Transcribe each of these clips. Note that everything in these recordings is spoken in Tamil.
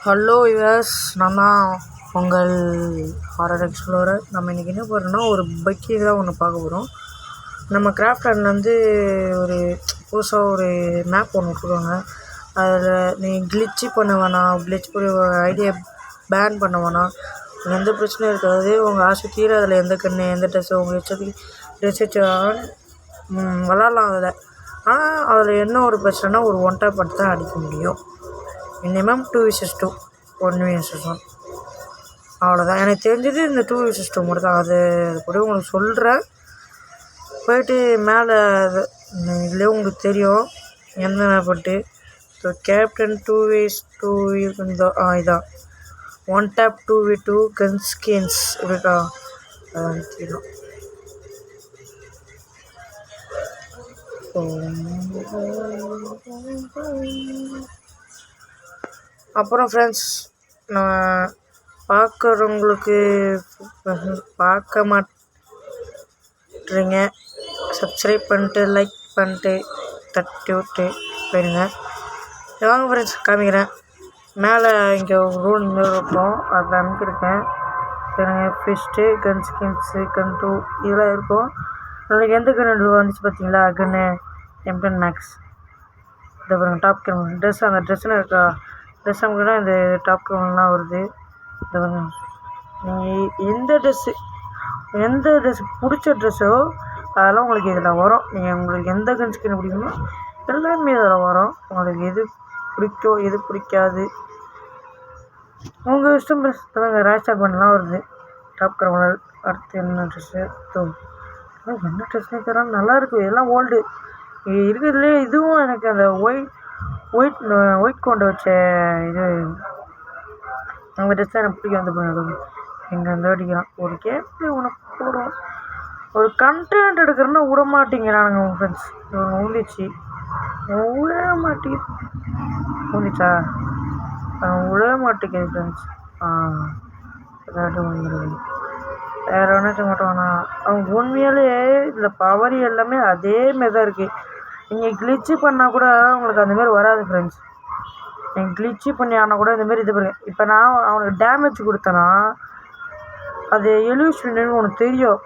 ஹலோ யுவர்ஸ், நான் தான் உங்கள் ஹாரர் எக்ஸ்ப்ளோரர். நம்ம இன்றைக்கி என்ன பண்ணுறோன்னா, ஒரு பக்கி தான் ஒன்று பார்க்க போகிறோம். நம்ம கிராஃப்ட் வந்து ஒரு புதுசாக ஒரு மேப் ஒன்று விட்ருவாங்க. அதில் நீ கிளிச்சு பண்ண வேணாம், கிளிச் பண்ணி ஐடியா பேன் பண்ண வேணாம், எந்த பிரச்சனையும் இருக்காது. உங்கள் ஆசை தீர அதில் எந்த கண்ணு எந்த ட்ரெஸ்ஸு உங்கள் இஷ்டத்துக்கு ட்ரெஸ் வச்சு விளாட்லாம் அதில். ஆனால் அதில் என்ன ஒரு பிரச்சனைனா, ஒரு ஒன் டைப் மட்டும் தான் அடிக்க முடியும். மினிமம் 2:2 1:1 அவ்வளோதான். எனக்கு தெரிஞ்சது இந்த 2:2 மட்டும் தான். அது கூட உங்களுக்கு சொல்கிறேன். போய்ட்டு மேலே இதுலேயே உங்களுக்கு தெரியும் எந்த மேப்பட்டு. ஸோ கேப்டன் 2:2 இதான் 1 tap 2v2 கன் ஸ்கின்ஸ் இருக்கா, அதான் தெரியும். அப்புறம் ஃப்ரெண்ட்ஸ், நான் பார்க்குறவங்களுக்கு பார்க்க மாட்டேறீங்க, சப்ஸ்கிரைப் பண்ணிட்டு லைக் பண்ணிட்டு தட்டி விட்டு போயிருங்க. வாங்க ஃப்ரெண்ட்ஸ், காமிக்கிறேன். மேலே இங்கே ஒரு ரூல் இருக்கும், அதில் அனுப்பியிருக்கேன். ஃபிஸ்ட்டு கன் ஸ்கின்ஸு கன் 2 இதெல்லாம் இருக்கும். உங்களுக்கு எந்த கன் வந்துச்சு பார்த்தீங்களா, கன்னு M10 மேக்ஸ். இதை பாருங்கள், டாப் கேம் ட்ரெஸ், அந்த ட்ரெஸ்ஸுன்னு இருக்கா, ட்ரெஸ் நமக்குன்னா இந்த டாப் கேம்லாம் வருது. இதை பாருங்க, நீங்கள் எந்த ட்ரெஸ்ஸு பிடிச்ச ட்ரெஸ்ஸோ அதெல்லாம் உங்களுக்கு இதில் வரும். நீங்கள் உங்களுக்கு எந்த கன் ஸ்கின் பிடிக்குமோ எல்லாமே இதில் வரும். உங்களுக்கு எது பிடிக்கும் எது பிடிக்காது உங்கள் இஷ்டம். ட்ரெஸ் தாங்க ரேஷர் பண்ணலாம் வருது, டாப் கிரமனல். அடுத்து என்ன ட்ரெஸ்ஸு, என்ன ட்ரெஸ்னே தரான், நல்லாயிருக்கு. எல்லாம் ஓல்டு இருக்கிறதுலே. இதுவும் எனக்கு அந்த ஒயிட் கொண்டு வச்ச இது அந்த ட்ரெஸ் தான் எனக்கு பிடிக்கும். வந்து பண்ணுறது எங்கே வந்து அடிக்கிறான். ஒரு கேப்ல உனக்கு போடுவோம், ஒரு கண்டென்ட் எடுக்கிறேன்னா விட மாட்டேங்கிறானுங்க உங்கள் ஃப்ரெண்ட்ஸ். ஊழிச்சு விட ஊழிச்சா விட மாட்டேங்குது ஃப்ரெண்ட்ஸ். வந்துடுது வேறு ஒன்றும் மாட்டோம்னா அவங்க உண்மையாலே இதில் பவர் எல்லாமே அதேமாரி தான் இருக்குது. நீங்கள் கிளிச்சு பண்ணால் கூட உங்களுக்கு அந்தமாரி வராது ஃப்ரெண்ட்ஸ். நீங்கள் கிளிச்சு பண்ணி ஆனால் கூட இந்தமாரி இது பண்ணுங்க. இப்போ நான் அவனுக்கு டேமேஜ் கொடுத்தேன்னா அது எலியூஷன் உனக்கு தெரியும்.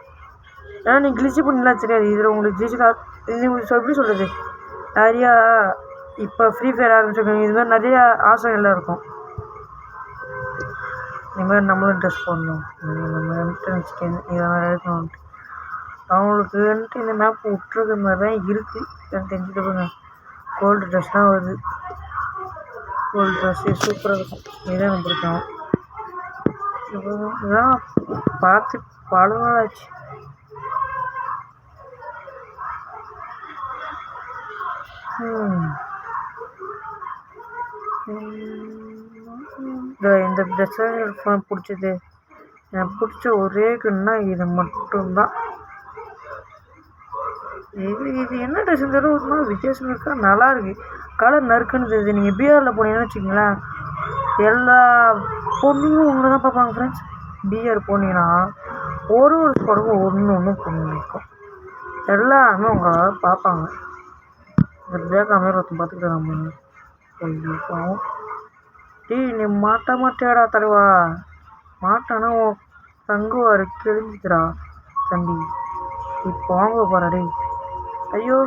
ஏன்னா நீ கிளிச்சு பண்ணிலாம் தெரியாது. இதில் உங்களுக்கு கிளிச்சு இது எப்படி சொல்கிறது, நிறையா இப்போ ஃப்ரீ ஃபயர் ஆரம்பிச்சிருக்கோங்க, இதுமாதிரி நிறையா ஆசைகள்லாம் இருக்கும். இதுமாதிரி நம்மளும் ட்ரெஸ் போடணும், நம்ம என்ட்ரன்ஸ் இதெல்லாம் எடுக்கணும்ன்ட்டு அவங்களுக்கு வந்துட்டு இந்த மேப் விட்டுருக்க மாதிரி தான் இருக்குது. எனக்கு தெரிஞ்சுட்டு போங்க, கோல்டு ட்ரெஸ்லாம் வருது. கோல்டு ட்ரெஸ்ஸு சூப்பராக இருக்கும், இதுதான் எனக்கு பிடிக்கும். இதெல்லாம் பார்த்து பல நாள் ஆச்சு. இந்த ட்ரெஸ்ஸை எனக்கு பிடிச்சது, எனக்கு பிடிச்ச ஒரே கன்னா இது மட்டும்தான். இது என்ன ட்ரெஸ்ஸுன்னு தெரியல, ஒரு மாதிரி வித்தியாசம் இருக்கா, நல்லாயிருக்கு. கலர் நறுக்குன்னு தெரியுது. நீங்கள் பிஆரில் போனீங்கன்னு வச்சுக்கோங்களேன், எல்லா பொண்ணுங்களும் உங்களை தான் பார்ப்பாங்க ஃப்ரெண்ட்ஸ். பிஆர் போனீங்கன்னா ஒரு ஸ்குவாடுக்கும் ஒன்று பொண்ணு இருக்கும், எல்லாமே உங்களை பார்ப்பாங்க. இந்த பேக்காமே ஒருத்தன் பார்த்துக்கிட்டு நம்ம போவோம். நீ மாட்டாடா தலைவா, மாட்டானா உன் தங்குவார் கிழிஞ்சிக்கிறா தம்பி. இப்போ வாங்க போகிறாடே. ஐயோ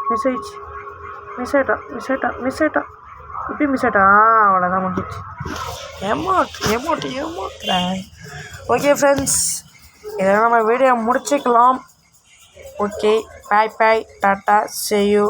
மிஸ் ஆயிட்டா இப்பயும் மிஸ் ஆயிட்டா. அவ்வளோதான் முடிஞ்சிச்சு. ஏமாத்துறேன். ஓகே ஃப்ரெண்ட்ஸ், இதெல்லாம் நம்ம வீடியோ முடிச்சுக்கலாம். Okay, bye tata, see you.